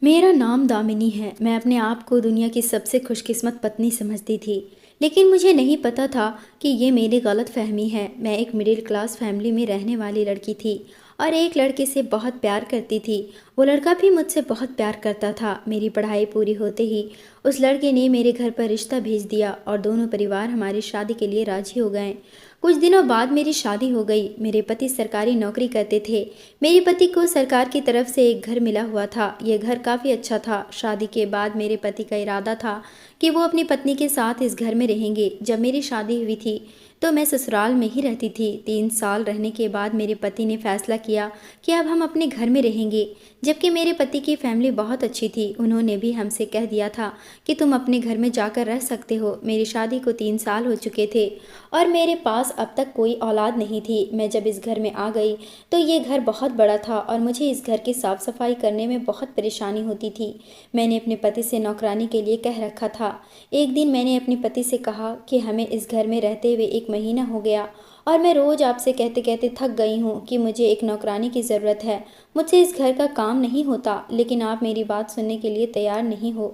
मेरा नाम दामिनी है। मैं अपने आप को दुनिया की सबसे खुशकिस्मत पत्नी समझती थी, लेकिन मुझे नहीं पता था कि ये मेरी गलत फहमी है। मैं एक मिडिल क्लास फैमिली में रहने वाली लड़की थी और एक लड़के से बहुत प्यार करती थी। वो लड़का भी मुझसे बहुत प्यार करता था। मेरी पढ़ाई पूरी होते ही उस लड़के ने मेरे घर पर रिश्ता भेज दिया और दोनों परिवार हमारी शादी के लिए राजी हो गए। कुछ दिनों बाद मेरी शादी हो गई। मेरे पति सरकारी नौकरी करते थे। मेरे पति को सरकार की तरफ से एक घर मिला हुआ था। यह घर काफ़ी अच्छा था। शादी के बाद मेरे पति का इरादा था कि वो अपनी पत्नी के साथ इस घर में रहेंगे। जब मेरी शादी हुई थी तो मैं ससुराल में ही रहती थी। 3 साल रहने के बाद मेरे पति ने फैसला किया कि अब हम अपने घर में रहेंगे। जबकि मेरे पति की फैमिली बहुत अच्छी थी, उन्होंने भी हमसे कह दिया था कि तुम अपने घर में जाकर रह सकते हो। मेरी शादी को 3 साल हो चुके थे और मेरे पास अब तक कोई औलाद नहीं थी। मैं जब इस घर में आ गई तो ये घर बहुत बड़ा था और मुझे इस घर की साफ़ सफाई करने में बहुत परेशानी होती थी। मैंने अपने पति से नौकरानी के लिए कह रखा था। एक दिन मैंने अपने पति से कहा कि हमें इस घर में रहते हुए 1 महीना हो गया और मैं रोज़ आपसे कहते कहते थक गई हूँ कि मुझे एक नौकरानी की ज़रूरत है। मुझसे इस घर का काम नहीं होता, लेकिन आप मेरी बात सुनने के लिए तैयार नहीं हो।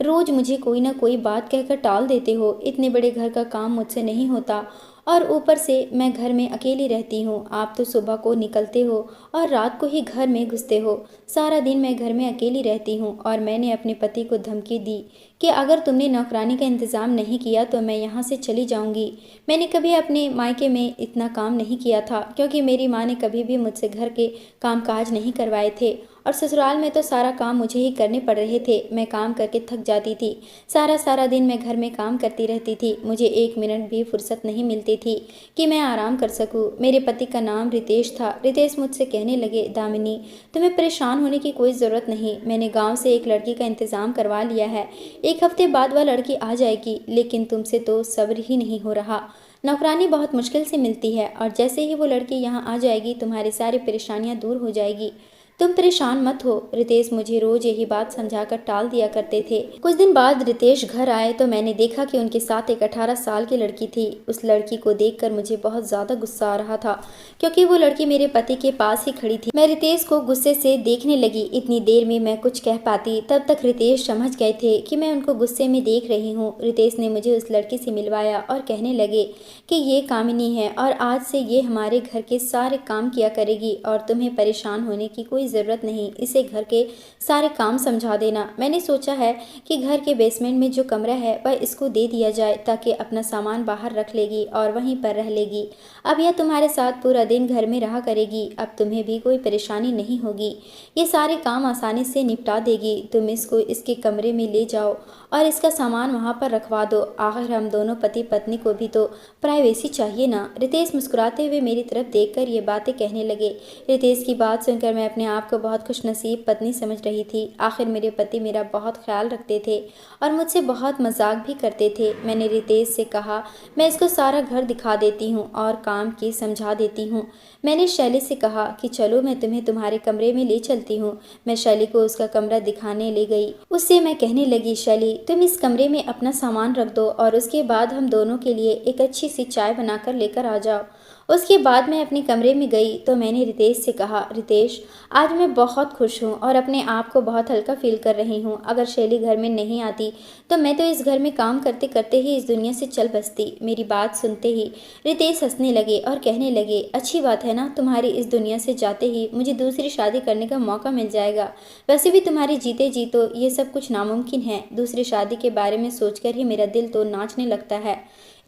रोज़ मुझे कोई ना कोई बात कहकर टाल देते हो। इतने बड़े घर का काम मुझसे नहीं होता और ऊपर से मैं घर में अकेली रहती हूँ। आप तो सुबह को निकलते हो और रात को ही घर में घुसते हो। सारा दिन मैं घर में अकेली रहती हूँ और मैंने अपने पति को धमकी दी कि अगर तुमने नौकरानी का इंतज़ाम नहीं किया तो मैं यहाँ से चली जाऊँगी। मैंने कभी अपने मायके में इतना काम नहीं किया था, क्योंकि मेरी माँ ने कभी भी मुझसे घर के काम काज नहीं करवाए थे और ससुराल में तो सारा काम मुझे ही करने पड़ रहे थे। मैं काम करके थक जाती थी। सारा सारा दिन मैं घर में काम करती रहती थी। मुझे 1 मिनट भी फुर्सत नहीं मिलती थी कि मैं आराम कर सकूं। मेरे पति का नाम रितेश था। रितेश मुझसे कहने लगे, दामिनी, तुम्हें परेशान होने की कोई ज़रूरत नहीं। मैंने गांव से एक लड़की का इंतज़ाम करवा लिया है। 1 हफ्ते बाद वह लड़की आ जाएगी, लेकिन तुमसे तो सब्र ही नहीं हो रहा। नौकरानी बहुत मुश्किल से मिलती है और जैसे ही वो लड़की यहाँ आ जाएगी तुम्हारी सारी परेशानियाँ दूर हो जाएगी। तुम परेशान मत हो। रितेश मुझे रोज यही बात समझाकर टाल दिया करते थे। कुछ दिन बाद रितेश घर आए तो मैंने देखा कि उनके साथ एक 18 साल की लड़की थी। उस लड़की को देखकर मुझे बहुत ज्यादा गुस्सा आ रहा था, क्योंकि वो लड़की मेरे पति के पास ही खड़ी थी। मैं रितेश को गुस्से से देखने लगी। इतनी देर में मैं कुछ कह पाती तब तक रितेश समझ गए थे कि मैं उनको गुस्से में देख रही हूँ। रितेश ने मुझे उस लड़की से मिलवाया और कहने लगे कि ये कामिनी है और आज से ये हमारे घर के सारे काम किया करेगी और तुम्हें परेशान होने की कोई ज़रूरत नहीं। इसे घर के सारे काम समझा देना। मैंने सोचा है कि घर के बेसमेंट में जो कमरा है वह इसको दे दिया जाए, ताकि अपना सामान बाहर रख लेगी और वहीं पर रह लेगी। अब यह तुम्हारे साथ पूरा दिन घर में रहा करेगी। अब तुम्हें भी कोई परेशानी नहीं होगी। ये सारे काम आसानी से निपटा देगी। तुम इसको इसके कमरे में ले जाओ और इसका सामान वहाँ पर रखवा दो। आखिर हम दोनों पति पत्नी को भी तो प्राइवेसी चाहिए ना। रितेश मुस्कुराते हुए मेरी तरफ देखकर ये बातें कहने लगे। रितेश की बात सुनकर मैं अपने आप को बहुत खुशनसीब पत्नी समझ रही थी। आखिर मेरे पति मेरा बहुत ख्याल रखते थे और मुझसे बहुत मजाक भी करते थे। मैंने रितेश से कहा, मैं इसको सारा घर दिखा देती हूँ और काम की समझा देती हूँ। मैंने शैली से कहा कि चलो मैं तुम्हें तुम्हारे कमरे में ले चलती हूँ। मैं शैली को उसका कमरा दिखाने ले गई। उससे मैं कहने लगी, शैली, तुम इस कमरे में अपना सामान रख दो और उसके बाद हम दोनों के लिए एक अच्छी सी चाय बनाकर लेकर आ जाओ। उसके बाद मैं अपने कमरे में गई तो मैंने रितेश से कहा, रितेश, आज मैं बहुत खुश हूँ और अपने आप को बहुत हल्का फील कर रही हूँ। अगर शैली घर में नहीं आती तो मैं तो इस घर में काम करते करते ही इस दुनिया से चल बसती। मेरी बात सुनते ही रितेश हंसने लगे और कहने लगे, अच्छी बात है ना, तुम्हारी इस दुनिया से जाते ही मुझे दूसरी शादी करने का मौका मिल जाएगा। वैसे भी तुम्हारी जीते जी तो ये सब कुछ नामुमकिन है। दूसरी शादी के बारे में सोचकर ही मेरा दिल तो नाचने लगता है।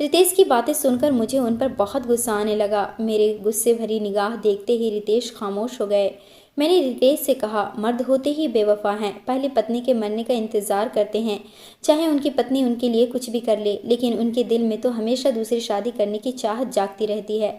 रितेश की बातें सुनकर मुझे उन पर बहुत गुस्सा आने लगा। मेरे गुस्से भरी निगाह देखते ही रितेश खामोश हो गए। मैंने रितेश से कहा, मर्द होते ही बेवफा हैं, पहले पत्नी के मरने का इंतजार करते हैं, चाहे उनकी पत्नी उनके लिए कुछ भी कर ले, लेकिन उनके दिल में तो हमेशा दूसरी शादी करने की चाहत जागती रहती है।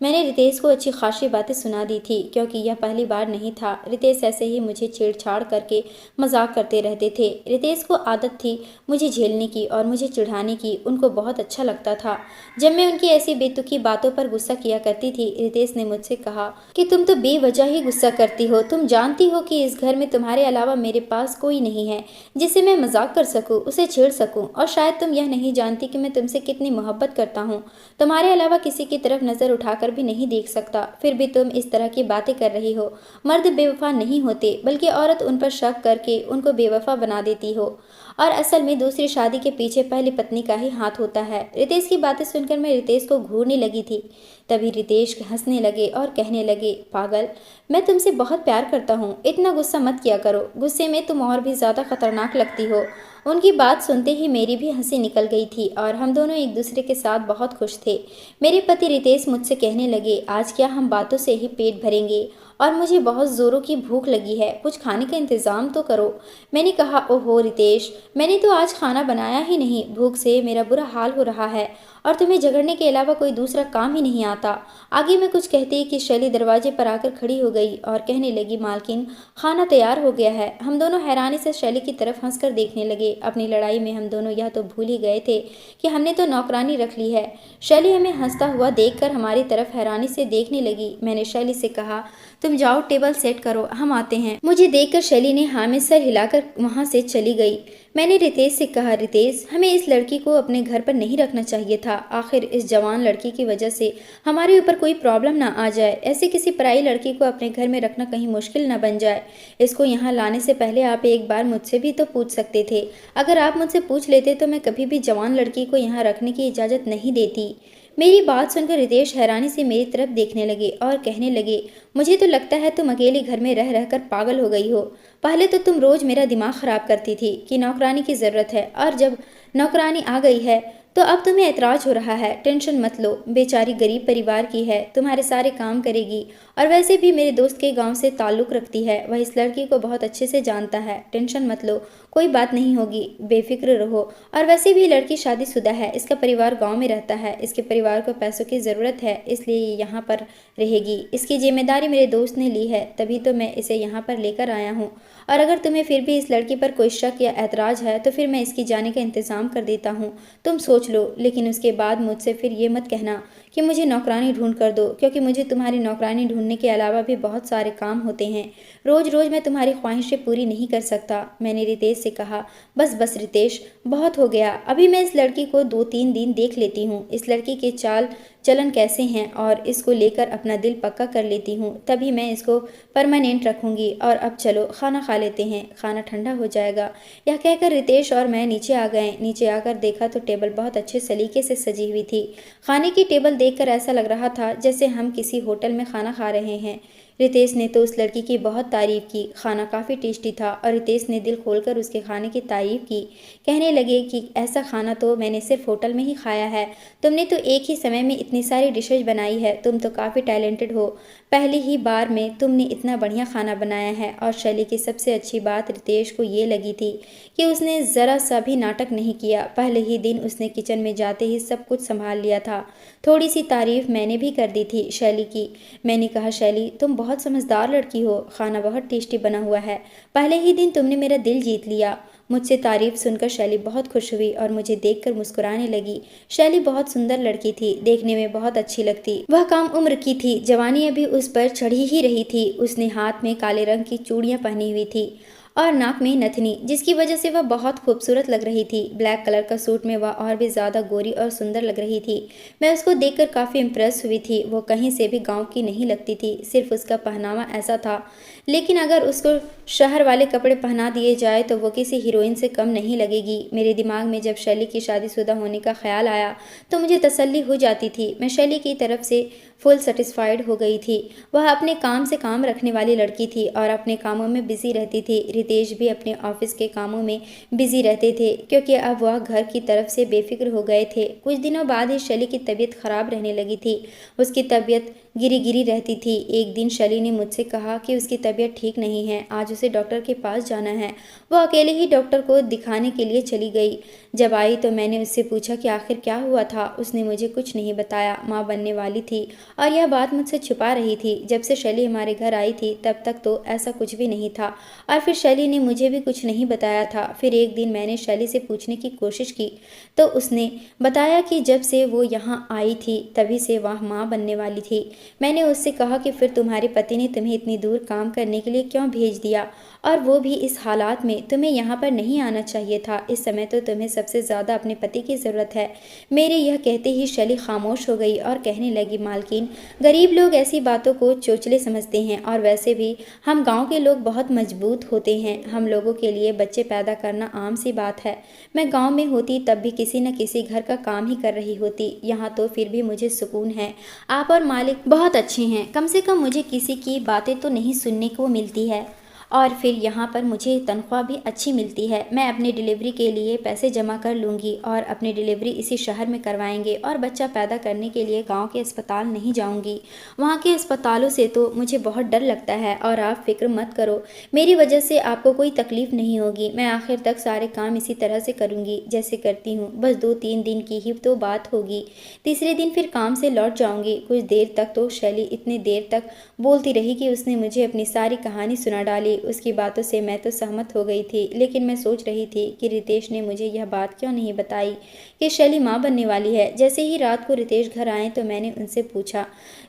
मैंने रितेश को अच्छी खासी बातें सुना दी थी, क्योंकि यह पहली बार नहीं था। रितेश ऐसे ही मुझे छेड़छाड़ करके मजाक करते रहते थे। रितेश को आदत थी मुझे झेलने की और मुझे चिढ़ाने की। उनको बहुत अच्छा लगता था जब मैं उनकी ऐसी बेतुकी बातों पर गुस्सा किया करती थी। रितेश ने मुझसे कहा कि तुम तो बेवजह ही गुस्सा करती हो। तुम जानती हो कि इस घर में तुम्हारे अलावा मेरे पास कोई नहीं है जिसे मैं मजाक कर सकूं, उसे छेड़ सकूं, और शायद तुम यह नहीं जानती कि मैं तुमसे कितनी मोहब्बत करता हूँ। तुम्हारे अलावा किसी की तरफ नजर उठाकर भी नहीं देख सकता, फिर भी तुम इस तरह की बातें कर रही हो। मर्द बेवफा नहीं होते, बल्कि औरत उन पर शक करके उनको बेवफा बना देती हो, और असल में दूसरी शादी के पीछे पहली पत्नी का ही हाथ होता है। रितेश की बातें सुनकर मैं रितेश को घूरने लगी थी। तभी रितेश हंसने लगे और कहने लगे, पागल, मैं तुमसे बहुत प्यार करता हूँ, इतना गुस्सा मत किया करो, गुस्से में तुम और भी ज़्यादा खतरनाक लगती हो। उनकी बात सुनते ही मेरी भी हंसी निकल गई थी और हम दोनों एक दूसरे के साथ बहुत खुश थे। मेरे पति रितेश मुझसे कहने लगे, आज क्या हम बातों से ही पेट भरेंगे, और मुझे बहुत ज़ोरों की भूख लगी है, कुछ खाने का इंतज़ाम तो करो। मैंने कहा, ओहो रितेश, मैंने तो आज खाना बनाया ही नहीं, भूख से मेरा बुरा हाल हो रहा है और तुम्हें झगड़ने के अलावा कोई दूसरा काम ही नहीं आता। आगे मैं कुछ कहती ही कि शैली दरवाजे पर आकर खड़ी हो गई और कहने लगी, मालकिन, खाना तैयार हो गया है। हम दोनों हैरानी से शैली की तरफ हंसकर देखने लगे। अपनी लड़ाई में हम दोनों यह तो भूल ही गए थे कि हमने तो नौकरानी रख ली है। शैली हमें हंसता हुआ देखकर हमारी तरफ हैरानी से देखने लगी। मैंने शैली से कहा, तुम जाओ, टेबल सेट करो, हम आते हैं। मुझे देखकर शैली ने हाँ में सर हिलाकर वहां से चली गई। मैंने रितेश से कहा, रितेश, हमें इस लड़की को अपने घर पर नहीं रखना चाहिए था। आखिर इस जवान लड़की की वजह से हमारे ऊपर कोई प्रॉब्लम ना आ जाए। ऐसे किसी पराई लड़की को अपने घर में रखना कहीं मुश्किल ना बन जाए। इसको यहाँ लाने से पहले आप एक बार मुझसे भी तो पूछ सकते थे। अगर आप मुझसे पूछ लेते तो मैं कभी भी जवान लड़की को यहाँ रखने की इजाज़त नहीं देती। मेरी बात सुनकर रितेश हैरानी से मेरी तरफ देखने लगे और कहने लगे, मुझे तो लगता है तुम अकेले घर में रह रहकर पागल हो गई हो। पहले तो तुम रोज मेरा दिमाग खराब करती थी कि नौकरानी की ज़रूरत है, और जब नौकरानी आ गई है तो अब तुम्हें ऐतराज़ हो रहा है। टेंशन मत लो, बेचारी गरीब परिवार की है, तुम्हारे सारे काम करेगी, और वैसे भी मेरे दोस्त के गांव से ताल्लुक़ रखती है, वह इस लड़की को बहुत अच्छे से जानता है। टेंशन मत लो, कोई बात नहीं होगी, बेफिक्र रहो। और वैसे भी लड़की शादीशुदा है, इसका परिवार गाँव में रहता है, इसके परिवार को पैसों की ज़रूरत है, इसलिए ये यहाँ पर रहेगी। इसकी जिम्मेदारी मेरे दोस्त ने ली है, तभी तो मैं इसे यहाँ पर लेकर आया हूँ। और अगर तुम्हें फिर भी इस लड़की पर कोई शक या ऐतराज़ है तो फिर मैं इसकी जाने का इंतज़ाम कर देता हूँ। तुम सोच लो, लेकिन उसके बाद मुझसे फिर ये मत कहना कि मुझे नौकरानी ढूंढ कर दो, क्योंकि मुझे तुम्हारी नौकरानी ढूंढने के अलावा भी बहुत सारे काम होते हैं। रोज़ रोज़ मैं तुम्हारी ख्वाहिशें पूरी नहीं कर सकता। मैंने रितेश से कहा, बस बस रितेश, बहुत हो गया। अभी मैं इस लड़की को 2-3 दिन देख लेती हूँ, इस लड़की के चाल चलन कैसे हैं, और इसको लेकर अपना दिल पक्का कर लेती हूँ, तभी मैं इसको परमानेंट रखूँगी। और अब चलो खाना खा लेते हैं, खाना ठंडा हो जाएगा। यह कहकर रितेश और मैं नीचे आ गए। नीचे आकर देखा तो टेबल बहुत अच्छे सलीके से सजी हुई थी। खाने की टेबल देखकर ऐसा लग रहा था जैसे हम किसी होटल में खाना खा रहे हैं। रितेश ने तो उस लड़की की बहुत तारीफ़ की, खाना काफ़ी टेस्टी था, और रितेश ने दिल खोलकर उसके खाने की तारीफ़ की। कहने लगे कि ऐसा खाना तो मैंने सिर्फ होटल में ही खाया है, तुमने तो एक ही समय में इतनी सारी डिशेज बनाई है, तुम तो काफ़ी टैलेंटेड हो, पहली ही बार में तुमने इतना बढ़िया खाना बनाया है। और शैली की सबसे अच्छी बात रितेश को ये लगी थी कि उसने ज़रा सा भी नाटक नहीं किया। पहले ही दिन उसने किचन में जाते ही सब कुछ संभाल लिया था। थोड़ी सी तारीफ़ मैंने भी कर दी थी शैली की। मैंने कहा, शैली, तुम बहुत समझदार लड़की हो, खाना बहुत टेस्टी बना हुआ है, पहले ही दिन तुमने मेरा दिल जीत लिया। मुझसे तारीफ सुनकर शैली बहुत खुश हुई और मुझे देखकर मुस्कुराने लगी। शैली बहुत सुंदर लड़की थी, देखने में बहुत अच्छी लगती। वह कम उम्र की थी, जवानी अभी उस पर चढ़ी ही रही थी। उसने हाथ में काले रंग की चूड़ियां पहनी हुई थी और नाक में नथनी, जिसकी वजह से वह बहुत खूबसूरत लग रही थी। ब्लैक कलर का सूट में वह और भी ज़्यादा गोरी और सुंदर लग रही थी। मैं उसको देखकर काफ़ी इम्प्रेस हुई थी। वो कहीं से भी गांव की नहीं लगती थी, सिर्फ उसका पहनावा ऐसा था, लेकिन अगर उसको शहर वाले कपड़े पहना दिए जाए तो वो किसी हीरोइन से कम नहीं लगेगी। मेरे दिमाग में जब शैली की शादीशुदा होने का ख्याल आया तो मुझे तसल्ली हो जाती थी। मैं शैली की तरफ से फुल सेटिस्फाइड हो गई थी। वह अपने काम से काम रखने वाली लड़की थी और अपने कामों में बिजी रहती थी। रितेश भी अपने ऑफिस के कामों में बिजी रहते थे, क्योंकि अब वह घर की तरफ से बेफिक्र हो गए थे। कुछ दिनों बाद ही शैली की तबीयत खराब रहने लगी थी। उसकी तबीयत गिरी गिरी रहती थी। एक दिन शैली ने मुझसे कहा कि उसकी तबीयत ठीक नहीं है, आज उसे डॉक्टर के पास जाना है। वह अकेले ही डॉक्टर को दिखाने के लिए चली गई। जब आई तो मैंने उससे पूछा कि आखिर क्या हुआ था। उसने मुझे कुछ नहीं बताया। माँ बनने वाली थी और यह बात मुझसे छुपा रही थी। जब से शैली हमारे घर आई थी तब तक तो ऐसा कुछ भी नहीं था, और फिर शैली ने मुझे भी कुछ नहीं बताया था। फिर एक दिन मैंने शैली से पूछने की कोशिश की तो उसने बताया कि जब से वो यहाँ आई थी तभी से वह माँ बनने वाली थी। मैंने उससे कहा कि फिर तुम्हारे पति ने तुम्हें इतनी दूर काम करने के लिए क्यों भेज दिया, और वो भी इस हालात में। तुम्हें यहाँ पर नहीं आना चाहिए था। इस समय तो तुम्हें सबसे ज़्यादा अपने पति की ज़रूरत है। मेरे यह कहते ही शैली खामोश हो गई और कहने लगी, मालकिन, गरीब लोग ऐसी बातों को चोचले समझते हैं और वैसे भी हम गांव के लोग बहुत मजबूत होते हैं। हम लोगों के लिए बच्चे पैदा करना आम सी बात है। मैं गांव में होती तब भी किसी न किसी घर का काम ही कर रही होती। यहाँ तो फिर भी मुझे सुकून है। आप और मालिक बहुत अच्छे हैं। कम से कम मुझे किसी की बातें तो नहीं सुनने को मिलती है और फिर यहाँ पर मुझे तनख्वाह भी अच्छी मिलती है। मैं अपनी डिलीवरी के लिए पैसे जमा कर लूँगी और अपनी डिलीवरी इसी शहर में करवाएंगे और बच्चा पैदा करने के लिए गांव के अस्पताल नहीं जाऊँगी। वहाँ के अस्पतालों से तो मुझे बहुत डर लगता है और आप फिक्र मत करो, मेरी वजह से आपको कोई तकलीफ़ नहीं होगी। मैं आखिर तक सारे काम इसी तरह से करूँगी जैसे करती हूँ। बस 2-3 दिन की ही तो बात होगी। तीसरे दिन फिर काम से लौट जाऊँगी। कुछ देर तक तो शैली इतनी देर तक बोलती रही कि उसने मुझे अपनी सारी कहानी सुना डाली। उसकी बातों से मैं तो सहमत हो गई थी, लेकिन मैं सोच रही थी कि रितेश ने मुझे यह बात क्यों नहीं बताई कि शैली माँ बनने वाली है। जैसे ही रात को रितेश घर आए तो मैंने उनसे पूछा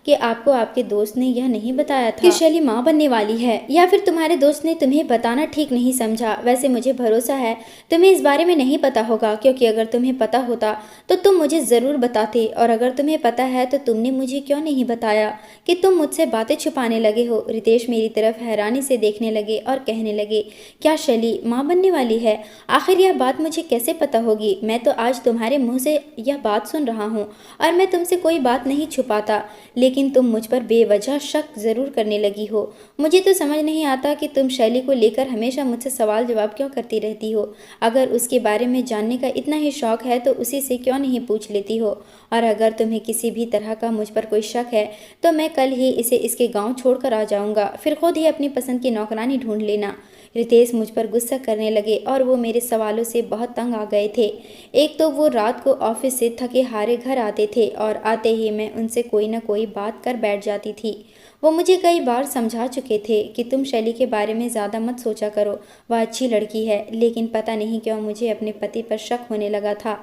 कि आपको आपके दोस्त ने यह नहीं बताया था कि शैली माँ बनने वाली है, या फिर तुम्हारे दोस्त ने तुम्हें बताना ठीक नहीं समझा? वैसे मुझे भरोसा है तुम्हें इस बारे में नहीं पता होगा, क्योंकि अगर तुम्हें पता होता तो तुम मुझे ज़रूर बताते, और अगर तुम्हें पता है तो तुमने मुझे क्यों नहीं बताया कि तुम मुझसे बातें छुपाने लगे हो? रितेश मेरी तरफ हैरानी से देखने लगे और कहने लगे, क्या शैली माँ बनने वाली है? आखिर यह बात मुझे कैसे पता होगी? मैं तो आज तुम्हारे मुंह से यह बात सुन रहा हूँ और मैं तुमसे कोई बात नहीं छुपाता, लेकिन तुम मुझ पर बेवजह शक जरूर करने लगी हो। मुझे तो समझ नहीं आता कि तुम शैली को लेकर हमेशा मुझसे सवाल जवाब क्यों करती रहती हो। अगर उसके बारे में जानने का इतना ही शौक है तो उसी से क्यों नहीं पूछ लेती हो? और अगर तुम्हें किसी भी तरह का मुझ पर कोई शक है तो मैं कल ही इसे इसके गांव छोड़कर आ जाऊंगा, फिर खुद ही अपनी पसंद की नौकरानी ढूंढ लेना। रितेश मुझ पर गुस्सा करने लगे और वो मेरे सवालों से बहुत तंग आ गए थे। एक तो वो रात को ऑफिस से थके हारे घर आते थे और आते ही मैं उनसे कोई ना कोई बात कर बैठ जाती थी। वो मुझे कई बार समझा चुके थे कि तुम शैली के बारे में ज़्यादा मत सोचा करो, वह अच्छी लड़की है, लेकिन पता नहीं क्यों मुझे अपने पति पर शक होने लगा था।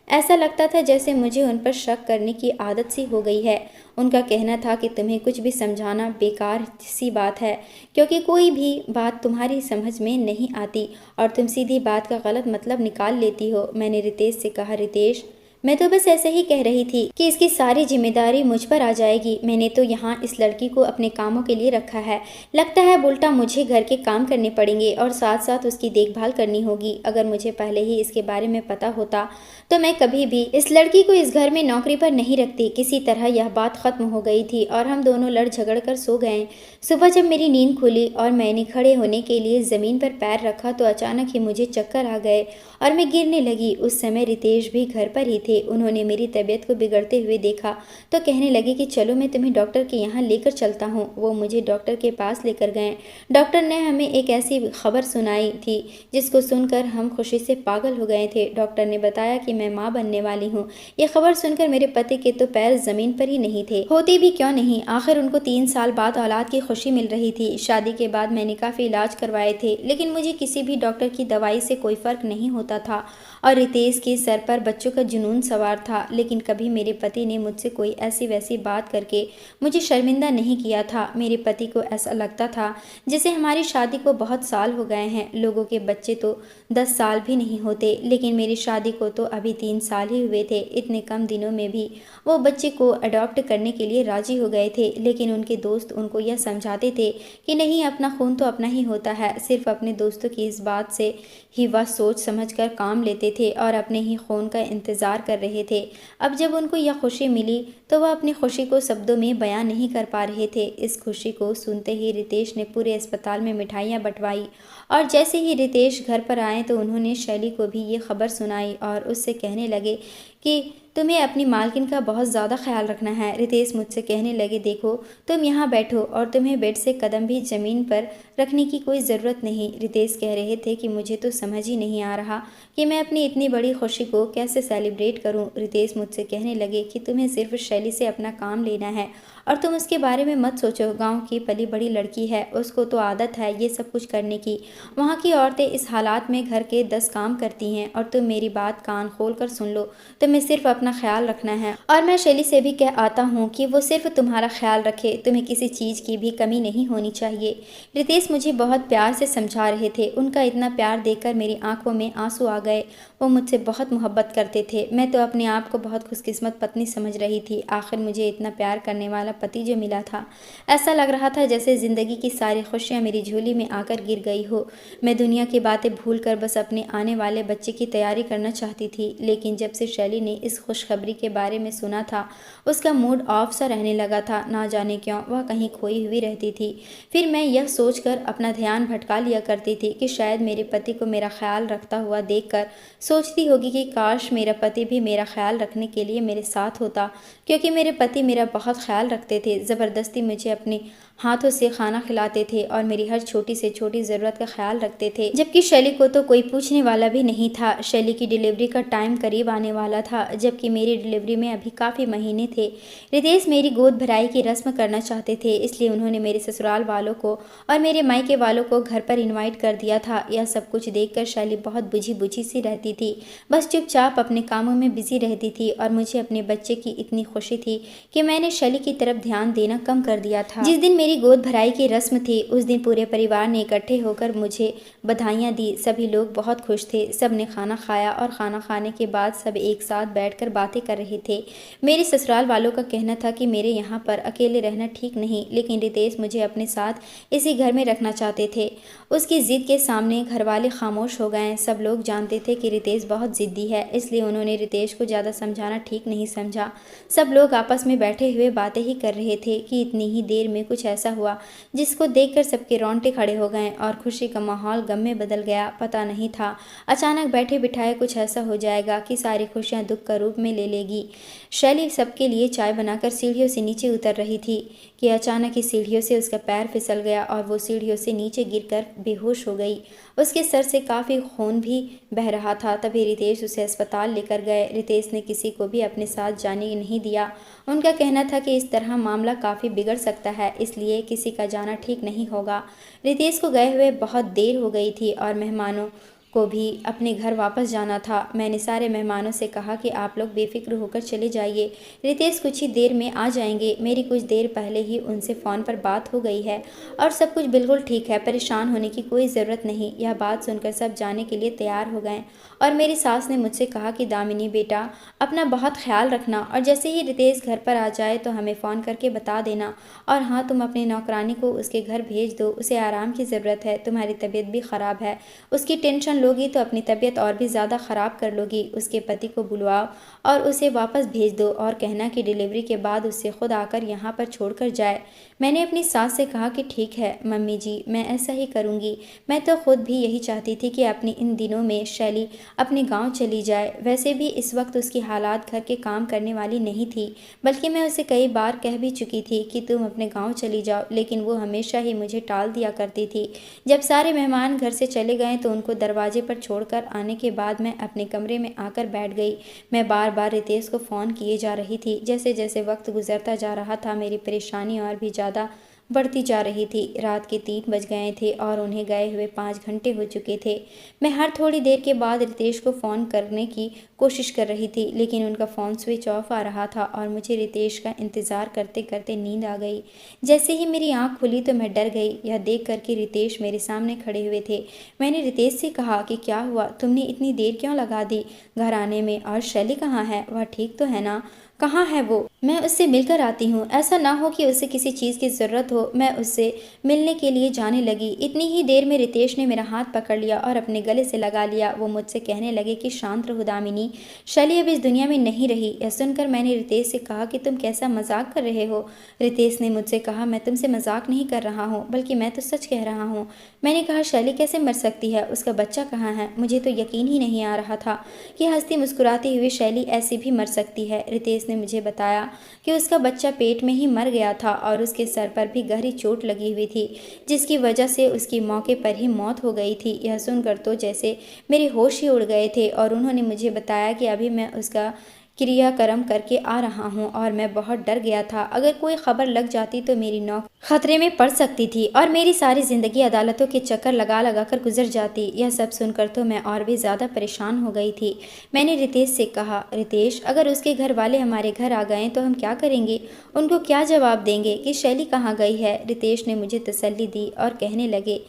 ऐसा लगता था जैसे मुझे उन पर शक करने की आदत सी हो गई है। उनका कहना था कि तुम्हें कुछ भी समझाना बेकार सी बात है, क्योंकि कोई भी बात तुम्हारी समझ में नहीं आती और तुम सीधी बात का गलत मतलब निकाल लेती हो। मैंने रितेश से कहा, रितेश, मैं तो बस ऐसे ही कह रही थी कि इसकी सारी जिम्मेदारी मुझ पर आ जाएगी। मैंने तो यहाँ इस लड़की को अपने कामों के लिए रखा है। लगता है उल्टा मुझे घर के काम करने पड़ेंगे और साथ साथ उसकी देखभाल करनी होगी। अगर मुझे पहले ही इसके बारे में पता होता तो मैं कभी भी इस लड़की को इस घर में नौकरी पर नहीं रखती। किसी तरह यह बात खत्म हो गई थी और हम दोनों लड़ झगड़ कर सो गए। सुबह जब मेरी नींद खुली और मैंने खड़े होने के लिए ज़मीन पर पैर रखा तो अचानक ही मुझे चक्कर आ गए और मैं गिरने लगी। उस समय रितेश भी घर पर ही थे। उन्होंने मेरी तबीयत को बिगड़ते हुए देखा तो कहने लगे कि चलो मैं तुम्हें डॉक्टर के यहाँ लेकर चलता हूँ। वो मुझे डॉक्टर के पास लेकर गए। डॉक्टर ने हमें एक ऐसी खबर सुनाई थी जिसको सुनकर हम खुशी से पागल हो गए थे। डॉक्टर ने बताया कि मैं माँ बनने वाली हूँ। ये खबर सुनकर मेरे पति के तो पैर जमीन पर ही नहीं थे। होते भी क्यों नहीं, आखिर उनको 3 साल बाद औलाद की खुशी मिल रही थी। शादी के बाद मैंने काफ़ी इलाज करवाए थे, लेकिन मुझे किसी भी डॉक्टर की दवाई से कोई फ़र्क नहीं होता था और रितेश के सर पर बच्चों का जुनून सवार था। लेकिन कभी मेरे पति ने मुझसे कोई ऐसी वैसी बात करके मुझे शर्मिंदा नहीं किया था। मेरे पति को ऐसा लगता था जैसे हमारी शादी को बहुत साल हो गए हैं। लोगों के बच्चे तो 10 साल भी नहीं होते, लेकिन मेरी शादी को तो अभी 3 साल ही हुए थे। इतने कम दिनों में भी वो बच्चे को अडॉप्ट करने के लिए राजी हो गए थे। लेकिन उनके दोस्त उनको यह समझाते थे कि नहीं, अपना खून तो अपना ही होता है। सिर्फ अपने दोस्तों की इस बात से ही वह सोच समझकर काम लेते थे और अपने ही खून का इंतज़ार कर रहे थे। अब जब उनको यह खुशी मिली तो वह अपनी खुशी को शब्दों में बयान नहीं कर पा रहे थे। इस खुशी को सुनते ही रितेश ने पूरे अस्पताल में मिठाइयाँ बंटवाई और जैसे ही रितेश घर पर आए तो उन्होंने शैली को भी ये खबर सुनाई और उससे कहने लगे कि तुम्हें अपनी मालकिन का बहुत ज़्यादा ख्याल रखना है। रितेश मुझसे कहने लगे, देखो तुम यहाँ बैठो और तुम्हें बेड से कदम भी ज़मीन पर रखने की कोई ज़रूरत नहीं। रितेश कह रहे थे कि मुझे तो समझ ही नहीं आ रहा कि मैं अपनी इतनी बड़ी खुशी को कैसे सेलिब्रेट करूं। रितेश मुझसे कहने लगे कि तुम्हें सिर्फ शैली से अपना काम लेना है और तुम उसके बारे में मत सोचो। गांव की पली बड़ी लड़की है, उसको तो आदत है ये सब कुछ करने की। वहाँ की औरतें इस हालात में घर के 10 काम करती हैं और तुम मेरी बात कान खोल कर सुन लो। तुम्हें सिर्फ अपना ख्याल रखना है और मैं शैली से भी कह आता हूँ कि वो सिर्फ तुम्हारा ख्याल रखे। तुम्हें किसी चीज़ की भी कमी नहीं होनी चाहिए। रितेश रितेश मुझे बहुत प्यार से समझा रहे थे। उनका इतना प्यार देखकर मेरी आंखों में आंसू आ गए। वो मुझसे बहुत मोहब्बत करते थे। मैं तो अपने आप को बहुत खुशकिस्मत पत्नी समझ रही थी। आखिर मुझे इतना प्यार करने वाला पति जो मिला था। ऐसा लग रहा था जैसे ज़िंदगी की सारी खुशियाँ मेरी झोली में आकर गिर गई हो। मैं दुनिया की बातें भूल कर बस अपने आने वाले बच्चे की तैयारी करना चाहती थी। लेकिन जब से शैली ने इस खुशखबरी के बारे में सुना था, उसका मूड ऑफ सा रहने लगा था। ना जाने क्यों वह कहीं खोई हुई रहती थी। फिर मैं यह सोचकर अपना ध्यान भटका लिया करती थी कि शायद मेरे पति को मेरा ख्याल रखता हुआ देखकर सोचती होगी कि काश मेरा पति भी मेरा ख्याल रखने के लिए मेरे साथ होता, क्योंकि मेरे पति मेरा बहुत ख्याल रखते थे। ज़बरदस्ती मुझे अपने हाथों से खाना खिलाते थे और मेरी हर छोटी से छोटी ज़रूरत का ख्याल रखते थे, जबकि शैली को तो कोई पूछने वाला भी नहीं था। शैली की डिलीवरी का टाइम करीब आने वाला था, जबकि मेरी डिलीवरी में अभी काफ़ी महीने थे। रितेश मेरी गोद भराई की रस्म करना चाहते थे, इसलिए उन्होंने मेरे ससुराल वालों को और मेरे मायके वालों को घर पर इनवाइट कर दिया था। यह सब कुछ देखकर शैली बहुत बुझी बुझी सी रहती थी, बस चुपचाप अपने कामों में बिजी रहती थी। और मुझे अपने बच्चे की इतनी खुशी थी कि मैंने शैली की तरफ ध्यान देना कम कर दिया था। जिस दिन मेरी गोद भराई की रस्म थी, उस दिन पूरे परिवार ने इकट्ठे होकर मुझे बधाइयाँ दी। सभी लोग बहुत खुश थे। सब ने खाना खाया और खाना खाने के बाद सब एक साथ बैठकर बातें कर रहे थे। मेरे ससुराल वालों का कहना था कि मेरे यहाँ पर अकेले रहना ठीक नहीं, लेकिन रितेश मुझे अपने साथ इसी घर में रखना चाहते थे। उसकी जिद के सामने घरवाले खामोश हो गए। सब लोग जानते थे कि रितेश बहुत जिद्दी है, इसलिए उन्होंने रितेश को ज़्यादा समझाना ठीक नहीं समझा। सब लोग आपस में बैठे हुए बातें ही कर रहे थे कि इतनी ही देर में कुछ ऐसा हुआ जिसको देखकर सबके रोंगटे खड़े हो गए और खुशी का माहौल गम में बदल गया। पता नहीं था अचानक बैठे बिठाए कुछ ऐसा हो जाएगा कि सारी खुशियाँ दुख का रूप में ले लेगी। शैली सबके लिए चाय बनाकर सीढ़ियों से नीचे उतर रही थी कि अचानक ही सीढ़ियों से उसका पैर फिसल गया और वो सीढ़ियों से नीचे गिरकर बेहोश हो गई। उसके सर से काफ़ी खून भी बह रहा था। तभी रितेश उसे अस्पताल लेकर गए। रितेश ने किसी को भी अपने साथ जाने नहीं दिया। उनका कहना था कि इस तरह मामला काफ़ी बिगड़ सकता है, इसलिए किसी का जाना ठीक नहीं होगा। रितेश को गए हुए बहुत देर हो गई थी और मेहमानों को भी अपने घर वापस जाना था। मैंने सारे मेहमानों से कहा कि आप लोग बेफिक्र होकर चले जाइए, रितेश कुछ ही देर में आ जाएंगे। मेरी कुछ देर पहले ही उनसे फ़ोन पर बात हो गई है और सब कुछ बिल्कुल ठीक है, परेशान होने की कोई ज़रूरत नहीं। यह बात सुनकर सब जाने के लिए तैयार हो गए और मेरी सास ने मुझसे कहा कि दामिनी बेटा, अपना बहुत ख्याल रखना और जैसे ही रितेश घर पर आ जाए तो हमें फ़ोन करके बता देना। और हाँ, तुम अपनी नौकरानी को उसके घर भेज दो, उसे आराम की ज़रूरत है। तुम्हारी तबीयत भी ख़राब है, उसकी टेंशन लोगी तो अपनी तबीयत और भी ज़्यादा ख़राब कर लोगी। उसके पति को बुलवाओ और उसे वापस भेज दो और कहना कि डिलीवरी के बाद उससे खुद आकर यहाँ पर छोड़कर जाए। मैंने अपनी सास से कहा कि ठीक है मम्मी जी, मैं ऐसा ही करूँगी। मैं तो खुद भी यही चाहती थी कि अपनी इन दिनों में शैली अपने गांव चली जाए। वैसे भी इस वक्त उसकी हालात घर के काम करने वाली नहीं थी, बल्कि मैं उसे कई बार कह भी चुकी थी कि तुम अपने गांव चली जाओ, लेकिन वो हमेशा ही मुझे टाल दिया करती थी। जब सारे मेहमान घर से चले गए तो उनको दरवाजे पर छोड़कर आने के बाद मैं अपने कमरे में आकर बैठ गई। मैं बार बार रितेश को फ़ोन किए जा रही थी। जैसे जैसे वक्त गुजरता जा रहा था मेरी परेशानी और भी ज़्यादा बढ़ती जा रही थी। रात के 3 बज गए थे और उन्हें गए हुए 5 घंटे हो चुके थे। मैं हर थोड़ी देर के बाद रितेश को फ़ोन करने की कोशिश कर रही थी, लेकिन उनका फ़ोन स्विच ऑफ आ रहा था और मुझे रितेश का इंतज़ार करते करते नींद आ गई। जैसे ही मेरी आँख खुली तो मैं डर गई, यह देख कर कि रितेश मेरे सामने खड़े हुए थे। मैंने रितेश से कहा कि क्या हुआ, तुमने इतनी देर क्यों लगा दी घर आने में? और शैली कहाँ है? वह ठीक तो है ना? कहाँ है वो? मैं उससे मिलकर आती हूँ। ऐसा ना हो कि उसे किसी चीज़ की ज़रूरत हो। मैं उससे मिलने के लिए जाने लगी। इतनी ही देर में रितेश ने मेरा हाथ पकड़ लिया और अपने गले से लगा लिया। वो मुझसे कहने लगे कि शांत रहो दामिनी, शैली अब इस दुनिया में नहीं रही। यह सुनकर मैंने रितेश से कहा कि तुम कैसा मजाक कर रहे हो? रितेश ने मुझसे कहा, मैं तुमसे मजाक नहीं कर रहा हूँ, बल्कि मैं तो सच कह रहा हूँ। मैंने कहा, शैली कैसे मर सकती है? उसका बच्चा कहाँ है? मुझे तो यकीन ही नहीं आ रहा था कि हंसती मुस्कुराती हुई शैली ऐसी भी मर सकती है। रितेश ने मुझे बताया कि उसका बच्चा पेट में ही मर गया था और उसके सर पर भी गहरी चोट लगी हुई थी, जिसकी वजह से उसकी मौके पर ही मौत हो गई थी। यह सुनकर तो जैसे मेरे होश ही उड़ गए थे और उन्होंने मुझे बताया कि अभी मैं उसका क्रियाक्रम करके आ रहा हूँ और मैं बहुत डर गया था। अगर कोई खबर लग जाती तो मेरी नौकरी खतरे में पड़ सकती थी और मेरी सारी ज़िंदगी अदालतों के चक्कर लगा लगा कर गुजर जाती। यह सब सुनकर तो मैं और भी ज़्यादा परेशान हो गई थी। मैंने रितेश से कहा, रितेश, अगर उसके घर वाले हमारे घर आ गए तो हम क्या करेंगे? उनको क्या जवाब देंगे कि शैली कहाँ गई है? रितेश ने मुझे तसल्ली दी और कहने लगे,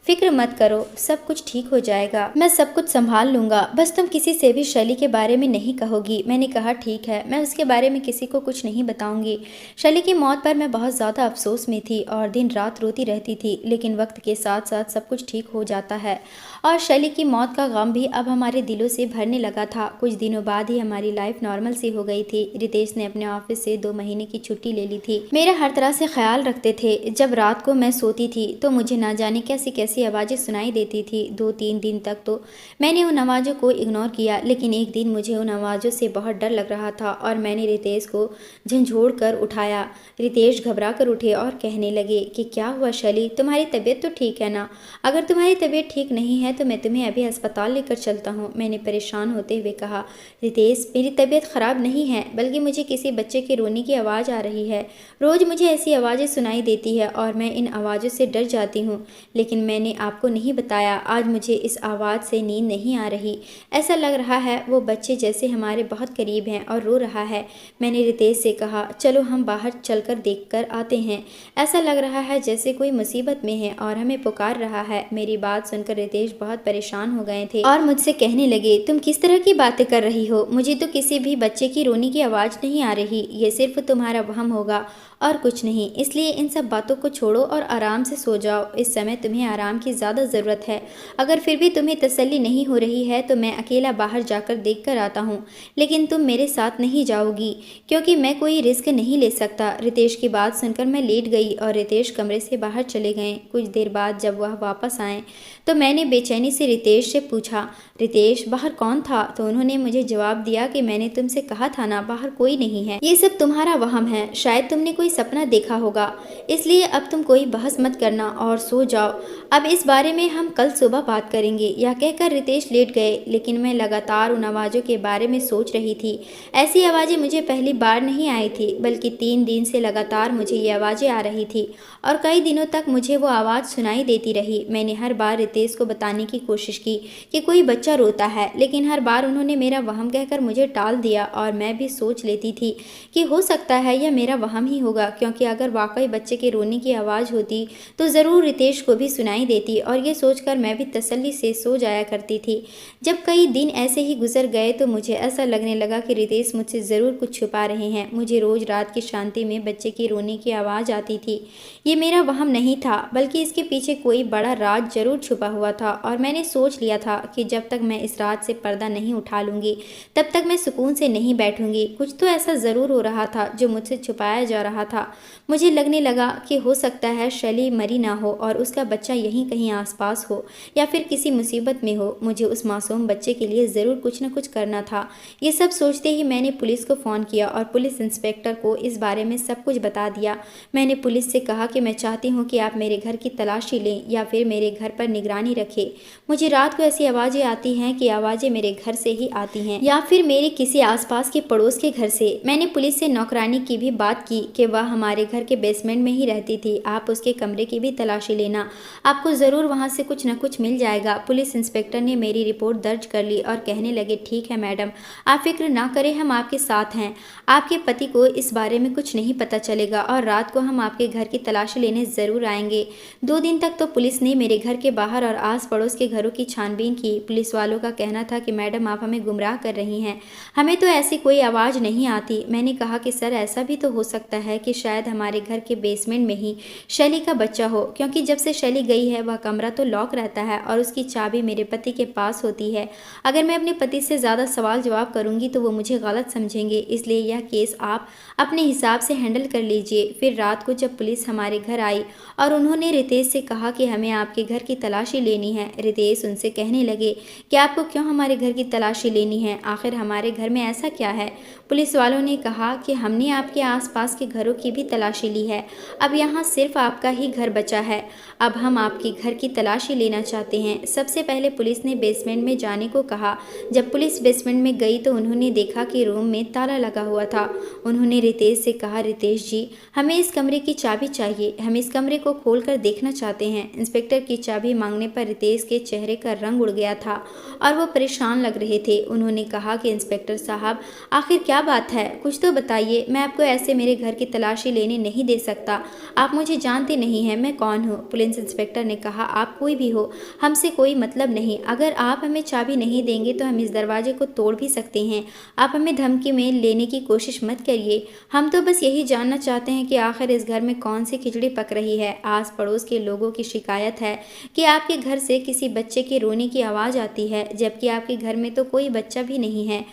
फिक्र मत करो, सब कुछ ठीक हो जाएगा, मैं सब कुछ संभाल लूंगा, बस तुम किसी से भी शैली के बारे में नहीं कहोगी। मैंने कहा, ठीक है, मैं उसके बारे में किसी को कुछ नहीं बताऊंगी। शैली की मौत पर मैं बहुत ज़्यादा अफसोस में थी और दिन रात रोती रहती थी, लेकिन वक्त के साथ साथ सब कुछ ठीक हो जाता है और शैली की मौत का गम भी अब हमारे दिलों से भरने लगा था। कुछ दिनों बाद ही हमारी लाइफ नॉर्मल सी हो गई थी। रितेश ने अपने ऑफिस से 2 महीने की छुट्टी ले ली थी। मेरा हर तरह से ख्याल रखते थे। जब रात को मैं सोती थी तो मुझे ना जाने कैसी कैसी आवाज़ें सुनाई देती थी। 2-3 दिन तक तो मैंने उन आवाज़ों को इग्नोर किया, लेकिन एक दिन मुझे उन आवाज़ों से बहुत डर लग रहा था और मैंने रितेश को झंझोड़ कर उठाया। रितेश घबरा कर उठे और कहने लगे कि क्या हुआ शैली, तुम्हारी तबीयत तो ठीक है ना? अगर तुम्हारी तबीयत ठीक नहीं है तो मैं तुम्हें अभी अस्पताल लेकर चलता हूँ, मैंने परेशान होते हुए कहा। रितेश, मेरी तबीयत ख़राब नहीं है, बल्कि मुझे किसी बच्चे के रोने की आवाज़ आ रही है। रोज़ मुझे ऐसी आवाज़ें सुनाई देती है और मैं इन आवाज़ों से डर जाती हूँ, लेकिन मैंने आपको नहीं बताया, आज मुझे इस आवाज़ से नींद नहीं आ रही। ऐसा लग रहा है वो बच्चे जैसे हमारे बहुत करीब हैं और रो रहा है। मैंने रितेश से कहा, चलो हम बाहर चलकर देख कर आते हैं। ऐसा लग रहा है जैसे कोई मुसीबत में है और हमें पुकार रहा है। मेरी बात सुनकर रितेश बहुत परेशान हो गए थे और मुझसे कहने लगे, तुम किस तरह की बातें कर रही हो? मुझे तो किसी भी बच्चे की रोने की आवाज़ नहीं आ रही। ये सिर्फ तुम्हारा वहम होगा और कुछ नहीं, इसलिए इन सब बातों को छोड़ो और आराम से सो जाओ। इस समय तुम्हें आराम की ज़्यादा ज़रूरत है। अगर फिर भी तुम्हें तसल्ली नहीं हो रही है तो मैं अकेला बाहर जाकर देख कर आता हूँ, लेकिन तुम मेरे साथ नहीं जाओगी क्योंकि मैं कोई रिस्क नहीं ले सकता। रितेश की बात सुनकर मैं लेट गई और रितेश कमरे से बाहर चले गए। कुछ देर बाद जब वह वापस आए तो मैंने बेचैनी से रितेश से पूछा, रितेश, बाहर कौन था? तो उन्होंने मुझे जवाब दिया कि मैंने तुमसे कहा था ना, बाहर कोई नहीं है। ये सब तुम्हारा वहम है, शायद तुमने कोई सपना देखा होगा, इसलिए अब तुम कोई बहस मत करना और सो जाओ। अब इस बारे में हम कल सुबह बात करेंगे। यह कहकर रितेश लेट गए, लेकिन मैं लगातार उन आवाज़ों के बारे में सोच रही थी। ऐसी आवाज़ें मुझे पहली बार नहीं आई थी, बल्कि 3 दिन से लगातार मुझे ये आवाज़ें आ रही थी और कई दिनों तक मुझे वो आवाज़ सुनाई देती रही। मैंने हर बार रितेश को बताने की कोशिश की कि कोई बच्चा रोता है, लेकिन हर बार उन्होंने मेरा वहम कहकर मुझे टाल दिया और मैं भी सोच लेती थी कि हो सकता है यह मेरा वहम ही होगा, क्योंकि अगर वाकई बच्चे के रोने की आवाज़ होती तो ज़रूर रितेश को भी सुनाई देती और ये सोचकर मैं भी तसल्ली से सो जाया करती थी। जब कई दिन ऐसे ही गुजर गए तो मुझे ऐसा लगने लगा कि रितेश मुझसे ज़रूर कुछ छुपा रहे हैं। मुझे रोज़ रात की शांति में बच्चे की रोने की आवाज़ आती थी। ये मेरा वहम नहीं था, बल्कि इसके पीछे कोई बड़ा राज जरूर छुपा हुआ था और मैंने सोच लिया था कि जब तक मैं इस रात से पर्दा नहीं उठा लूँगी तब तक मैं सुकून से नहीं बैठूंगी। कुछ तो ऐसा ज़रूर हो रहा था जो मुझसे छुपाया जा रहा था। मुझे लगने लगा कि हो सकता है शैली मरी ना हो और उसका बच्चा यहीं कहीं आसपास हो या फिर किसी मुसीबत में हो। मुझे उस मासूम बच्चे के लिए ज़रूर कुछ न कुछ करना था। ये सब सोचते ही मैंने पुलिस को फ़ोन किया और पुलिस इंस्पेक्टर को इस बारे में सब कुछ बता दिया। मैंने पुलिस से कहा कि मैं चाहती हूँ कि आप मेरे घर की तलाशी लें या फिर मेरे घर पर निगरानी रखें। मुझे रात को ऐसी आवाज़ें आती हैं कि आवाज़ें मेरे घर से ही आती हैं या फिर मेरे किसी आसपास के पड़ोस के घर से। मैंने पुलिस से नौकरानी की भी बात की कि वह हमारे घर के बेसमेंट में ही रहती थी। आप उसके कमरे की भी तलाशी लेना, आपको ज़रूर वहाँ से कुछ न कुछ मिल जाएगा। पुलिस इंस्पेक्टर ने मेरी रिपोर्ट दर्ज कर ली और कहने लगे, ठीक है मैडम, आप फिक्र ना करें, हम आपके साथ हैं। आपके पति को इस बारे में कुछ नहीं पता चलेगा और रात को हम आपके घर की तलाशी लेने ज़रूर आएंगे। 2 दिन तक तो पुलिस ने मेरे घर के बाहर और आस पड़ोस के घरों की छानबीन की। पुलिस वालों का कहना था कि मैडम आप हमें गुमराह कर रही हैं, हमें तो ऐसी कोई आवाज़ नहीं आती। मैंने कहा कि सर ऐसा भी तो हो सकता है कि शायद हमारे घर के बेसमेंट में ही शैली का बच्चा हो, क्योंकि जब से शैली गई है वह कमरा तो लॉक रहता है और उसकी चाबी मेरे पति के पास होती है। अगर मैं अपने पति से ज़्यादा सवाल जवाब करूंगी तो वो मुझे गलत समझेंगे, इसलिए यह केस आप अपने हिसाब से हैंडल कर लीजिए। फिर रात को जब पुलिस हमारे घर आई और उन्होंने रितेश से कहा कि हमें आपके घर की तलाशी लेनी है, रितेश उनसे कहने लगे कि आपको क्यों हमारे घर की तलाशी लेनी है, आखिर हमारे घर में ऐसा क्या है? पुलिस वालों ने कहा कि हमने आपके आसपास के घरों की भी तलाशी ली है। अब यहाँ सिर्फ आपका ही घर बचा है। अब हम आपके घर की तलाशी लेना चाहते हैं। सबसे पहले पुलिस ने बेसमेंट में जाने को कहा। जब पुलिस बेसमेंट में गई तो उन्होंने देखा कि रूम में ताला लगा हुआ था। उन्होंने रितेश से कहा, रितेश जी, हमें इस कमरे की चाबी चाहिए। हम इस कमरे को खोल कर देखना चाहते हैं। इंस्पेक्टर की चाबी मांगने पर रितेश के चेहरे का रंग उड़ गया था और वो परेशान लग रहे थे। उन्होंने कहा कि इंस्पेक्टर साहब, आखिर क्या बात है, कुछ तो बताइए। मैं आपको ऐसे मेरे घर की तलाशी लेने नहीं दे सकता। आप मुझे जानते नहीं हैं, मैं कौन हूँ। पुलिस इंस्पेक्टर ने कहा, आप कोई भी हो, हमसे कोई मतलब नहीं। अगर आप हमें चाबी नहीं देंगे तो हम इस दरवाजे को तोड़ भी सकते हैं। आप हमें धमकी में लेने की कोशिश मत करिए। हम तो बस यही जानना चाहते हैं कि आखिर इस घर में कौन सी खिचड़ी पक रही है। आस पड़ोस के लोगों की शिकायत है कि आपके घर से किसी बच्चे के रोने की आवाज़ आती है, जबकि आपके घर में तो कोई बच्चा भी नहीं है।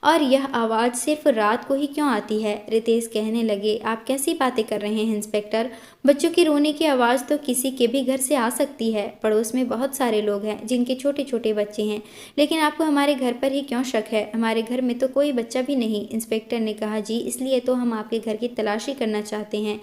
और यह आवाज़ सिर्फ रात को ही क्यों आती है? रितेश कहने लगे, आप कैसी बातें कर रहे हैं इंस्पेक्टर? बच्चों की रोने की आवाज़ तो किसी के भी घर से आ सकती है। पड़ोस में बहुत सारे लोग हैं जिनके छोटे छोटे बच्चे हैं, लेकिन आपको हमारे घर पर ही क्यों शक है? हमारे घर में तो कोई बच्चा भी नहीं। इंस्पेक्टर ने कहा, जी इसलिए तो हम आपके घर की तलाशी करना चाहते हैं।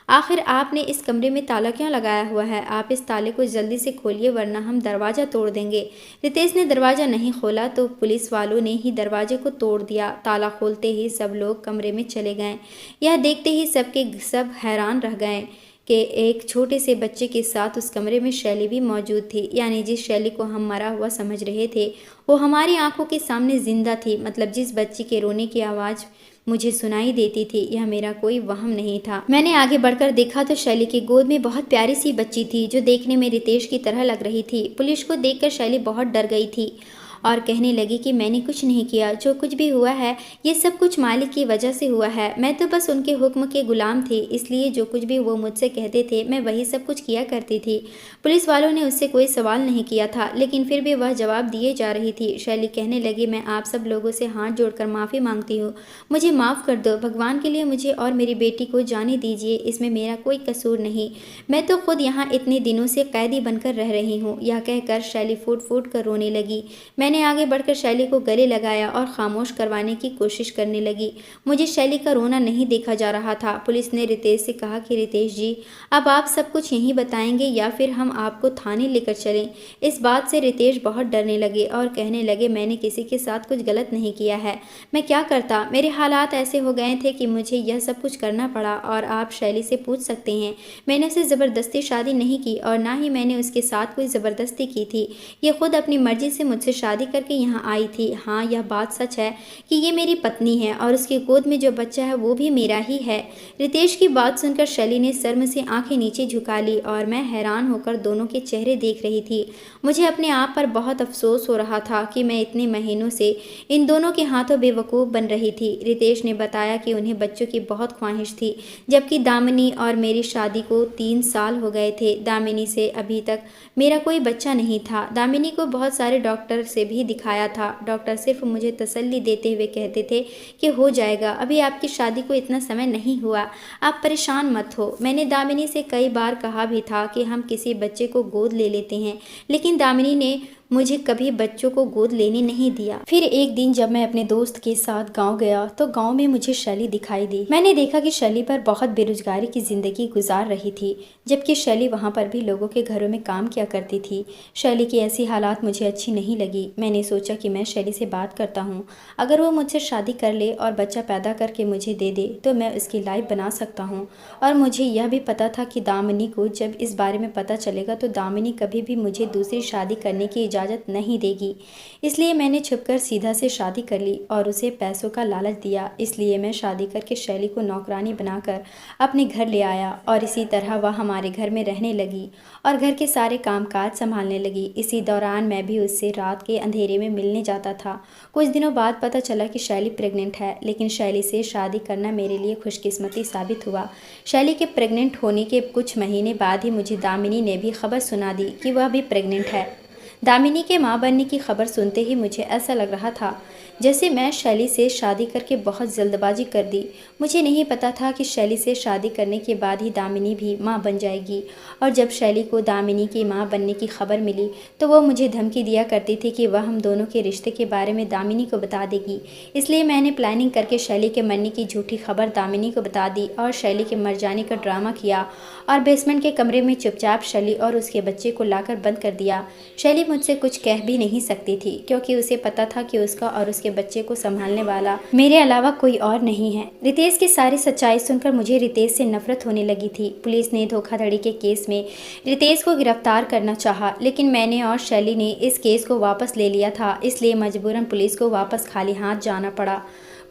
आखिर आपने इस कमरे में ताला क्यों लगाया हुआ है? आप इस ताले को जल्दी से खोलिए वरना हम दरवाज़ा तोड़ देंगे। रितेश ने दरवाज़ा नहीं खोला तो पुलिस वालों ने ही दरवाजे को तोड़ दिया। ताला खोलते ही सब लोग कमरे में चले गए। यह देखते ही सबके सब हैरान रह गए कि एक छोटे से बच्चे के साथ उस कमरे में शैली भी मौजूद थी। यानी जिस शैली को हम मरा हुआ समझ रहे थे वो हमारी आंखों के सामने जिंदा थी। मतलब जिस बच्ची के रोने की आवाज़ मुझे सुनाई देती थी, यह मेरा कोई वहम नहीं था। मैंने आगे बढ़कर देखा तो शैली की गोद में बहुत प्यारी सी बच्ची थी जो देखने में रितेश की तरह लग रही थी। पुलिस को देखकर शैली बहुत डर गई थी और कहने लगी कि मैंने कुछ नहीं किया। जो कुछ भी हुआ है ये सब कुछ मालिक की वजह से हुआ है। मैं तो बस उनके हुक्म के गुलाम थी, इसलिए जो कुछ भी वो मुझसे कहते थे मैं वही सब कुछ किया करती थी। पुलिस वालों ने उससे कोई सवाल नहीं किया था, लेकिन फिर भी वह जवाब दिए जा रही थी। शैली कहने लगी, मैं आप सब लोगों से हाथ जोड़कर माफ़ी मांगती हूँ। मुझे माफ़ कर दो। भगवान के लिए मुझे और मेरी बेटी को जाने दीजिए। इसमें मेरा कोई कसूर नहीं। मैं तो खुद यहाँ इतने दिनों से कैदी बनकर रह रही हूँ। यह कहकर शैली फूट फूट कर रोने लगी। मैंने आगे बढ़कर शैली को गले लगाया और खामोश करवाने की कोशिश करने लगी। मुझे शैली का रोना नहीं देखा जा रहा था। पुलिस ने रितेश से कहा कि रितेश जी, अब आप सब कुछ यहीं बताएंगे या फिर हम आपको थाने लेकर चलें? इस बात से रितेश बहुत डरने लगे और कहने लगे, मैंने किसी के साथ कुछ गलत नहीं किया है। मैं क्या करता? मेरे हालात ऐसे हो गए थे कि मुझे यह सब कुछ करना पड़ा। और आप शैली से पूछ सकते हैं, मैंने उसे ज़बरदस्ती शादी नहीं की और ना ही मैंने उसके साथ कोई ज़बरदस्ती की थी। ये खुद अपनी मर्जी से मुझसे शादी करके यहाँ आई थी। हाँ, यह बात सच है कि ये मेरी पत्नी है और उसकी गोद में जो बच्चा है वो भी मेरा ही है। रितेश की बात सुनकर शैली ने शर्म से आंखें नीचे झुका ली और मैं हैरान होकर दोनों के चेहरे देख रही थी। मुझे अपने आप पर बहुत अफसोस हो रहा था कि मैं इतने महीनों से इन दोनों के हाथों बेवकूफ़ बन रही थी। रितेश ने बताया कि उन्हें बच्चों की बहुत ख्वाहिश थी, जबकि दामिनी और मेरी शादी को 3 साल हो गए थे। दामिनी से अभी तक मेरा कोई बच्चा नहीं था। दामिनी को बहुत सारे डॉक्टर से भी दिखाया था। डॉक्टर सिर्फ मुझे तसल्ली देते हुए कहते थे कि हो जाएगा, अभी आपकी शादी को इतना समय नहीं हुआ, आप परेशान मत हो। मैंने दामिनी से कई बार कहा भी था कि हम किसी बच्चे को गोद ले लेते हैं, लेकिन दामिनी ने मुझे कभी बच्चों को गोद लेने नहीं दिया। फिर एक दिन जब मैं अपने दोस्त के साथ गांव गया तो गांव में मुझे शैली दिखाई दी। मैंने देखा कि शैली पर बहुत बेरोजगारी की जिंदगी गुजार रही थी, जबकि शैली वहां पर भी लोगों के घरों में काम किया करती थी। शैली की ऐसी हालात मुझे अच्छी नहीं लगी। मैंने सोचा कि मैं शैली से बात करता हूँ। अगर वो मुझसे शादी कर ले और बच्चा पैदा करके मुझे दे दे तो मैं उसकी लाइफ बना सकता हूँ। और मुझे यह भी पता था कि दामिनी को जब इस बारे में पता चलेगा तो दामिनी कभी भी मुझे दूसरी शादी करने की इजाज़त नहीं देगी। इसलिए मैंने छुपकर सीधा से शादी कर ली और उसे पैसों का लालच दिया। इसलिए मैं शादी करके शैली को नौकरानी बनाकर अपने घर ले आया और इसी तरह वह हमारे घर में रहने लगी और घर के सारे कामकाज संभालने लगी। इसी दौरान मैं भी उससे रात के अंधेरे में मिलने जाता था। कुछ दिनों बाद पता चला कि शैली प्रेग्नेंट है, लेकिन शैली से शादी करना मेरे लिए खुशकिस्मती साबित हुआ। शैली के प्रेग्नेंट होने के कुछ महीने बाद ही मुझे दामिनी ने भी खबर सुना दी कि वह भी प्रेग्नेंट है। दामिनी के मां बनने की खबर सुनते ही मुझे ऐसा लग रहा था जैसे मैं शैली से शादी करके बहुत जल्दबाजी कर दी। मुझे नहीं पता था कि शैली से शादी करने के बाद ही दामिनी भी माँ बन जाएगी। और जब शैली को दामिनी की माँ बनने की खबर मिली तो वो मुझे धमकी दिया करती थी कि वह हम दोनों के रिश्ते के बारे में दामिनी को बता देगी। इसलिए मैंने प्लानिंग करके शैली के मरने की झूठी खबर दामिनी को बता दी और शैली के मर जाने का ड्रामा किया और बेसमेंट के कमरे में चुपचाप शैली और उसके बच्चे को लाकर बंद कर दिया। शैली मुझसे कुछ कह भी नहीं सकती थी क्योंकि उसे पता था कि उसका और उसके बच्चे को संभालने वाला मेरे अलावा कोई और नहीं है। रितेश की सारी सच्चाई सुनकर मुझे रितेश से नफरत होने लगी थी। पुलिस ने धोखाधड़ी के केस में रितेश को गिरफ्तार करना चाहा, लेकिन मैंने और शैली ने इस केस को वापस ले लिया था, इसलिए मजबूरन पुलिस को वापस खाली हाथ जाना पड़ा।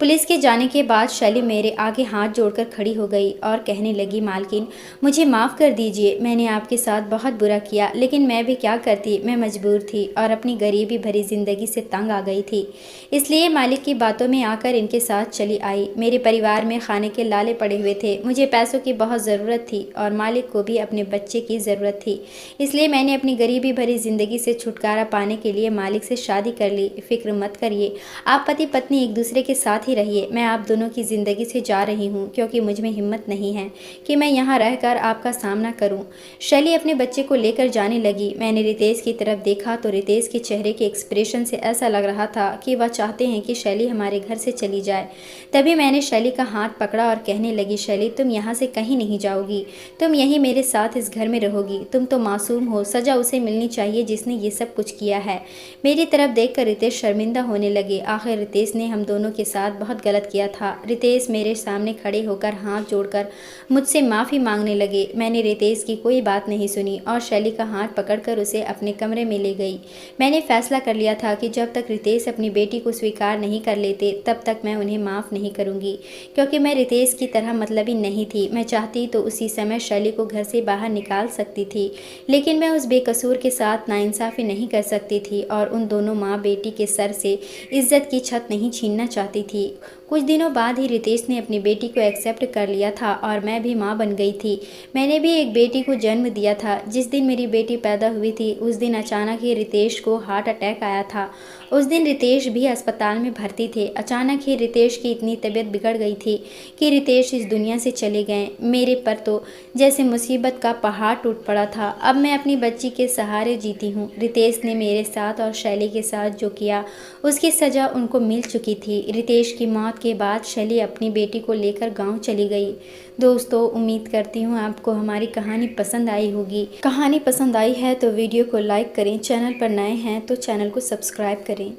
पुलिस के जाने के बाद शैली मेरे आगे हाथ जोड़कर खड़ी हो गई और कहने लगी, मालकिन मुझे माफ़ कर दीजिए, मैंने आपके साथ बहुत बुरा किया, लेकिन मैं भी क्या करती, मैं मजबूर थी और अपनी गरीबी भरी ज़िंदगी से तंग आ गई थी, इसलिए मालिक की बातों में आकर इनके साथ चली आई। मेरे परिवार में खाने के लाले पड़े हुए थे, मुझे पैसों की बहुत ज़रूरत थी और मालिक को भी अपने बच्चे की ज़रूरत थी, इसलिए मैंने अपनी गरीबी भरी ज़िंदगी से छुटकारा पाने के लिए मालिक से शादी कर ली। फिक्र मत करिए, आप पति पत्नी एक दूसरे के साथ ही रहिए। मैं आप दोनों की ज़िंदगी से जा रही हूँ क्योंकि मुझ में हिम्मत नहीं है कि मैं यहाँ रहकर आपका सामना करूँ। शैली अपने बच्चे को लेकर जाने लगी। मैंने रितेश की तरफ देखा तो रितेश के चेहरे के एक्सप्रेशन से ऐसा लग रहा था कि वह चाहते हैं कि शैली हमारे घर से चली जाए। तभी मैंने शैली का हाथ पकड़ा और कहने लगी, शैली तुम यहाँ से कहीं नहीं जाओगी, तुम यहीं मेरे साथ इस घर में रहोगी। तुम तो मासूम हो, सज़ा उसे मिलनी चाहिए जिसने ये सब कुछ किया है। मेरी तरफ देखकर रितेश शर्मिंदा होने लगे। आखिर रितेश ने हम दोनों के साथ बहुत गलत किया था। रितेश मेरे सामने खड़े होकर हाथ जोड़कर मुझसे माफ़ी मांगने लगे। मैंने रितेश की कोई बात नहीं सुनी और शैली का हाथ पकड़कर उसे अपने कमरे में ले गई। मैंने फैसला कर लिया था कि जब तक रितेश अपनी बेटी को स्वीकार नहीं कर लेते तब तक मैं उन्हें माफ़ नहीं करूँगी, क्योंकि मैं रितेश की तरह मतलबी नहीं थी। मैं चाहती तो उसी समय शैली को घर से बाहर निकाल सकती थी, लेकिन मैं उस बेकसूर के साथ नाइंसाफ़ी नहीं कर सकती थी और उन दोनों माँ बेटी के सर से इज्जत की छत नहीं छीनना चाहती थी। कुछ दिनों बाद ही रितेश ने अपनी बेटी को एक्सेप्ट कर लिया था और मैं भी माँ बन गई थी। मैंने भी एक बेटी को जन्म दिया था। जिस दिन मेरी बेटी पैदा हुई थी उस दिन अचानक ही रितेश को हार्ट अटैक आया था। उस दिन रितेश भी अस्पताल में भर्ती थे। अचानक ही रितेश की इतनी तबीयत बिगड़ गई थी कि रितेश इस दुनिया से चले गए। मेरे पर तो जैसे मुसीबत का पहाड़ टूट पड़ा था। अब मैं अपनी बच्ची के सहारे जीती हूँ। रितेश ने मेरे साथ और शैली के साथ जो किया उसकी सज़ा उनको मिल चुकी थी। रितेश की मौत के बाद शैली अपनी बेटी को लेकर गांव चली गई। दोस्तों, उम्मीद करती हूँ आपको हमारी कहानी पसंद आई होगी। कहानी पसंद आई है तो वीडियो को लाइक करें, चैनल पर नए हैं तो चैनल को सब्सक्राइब करें।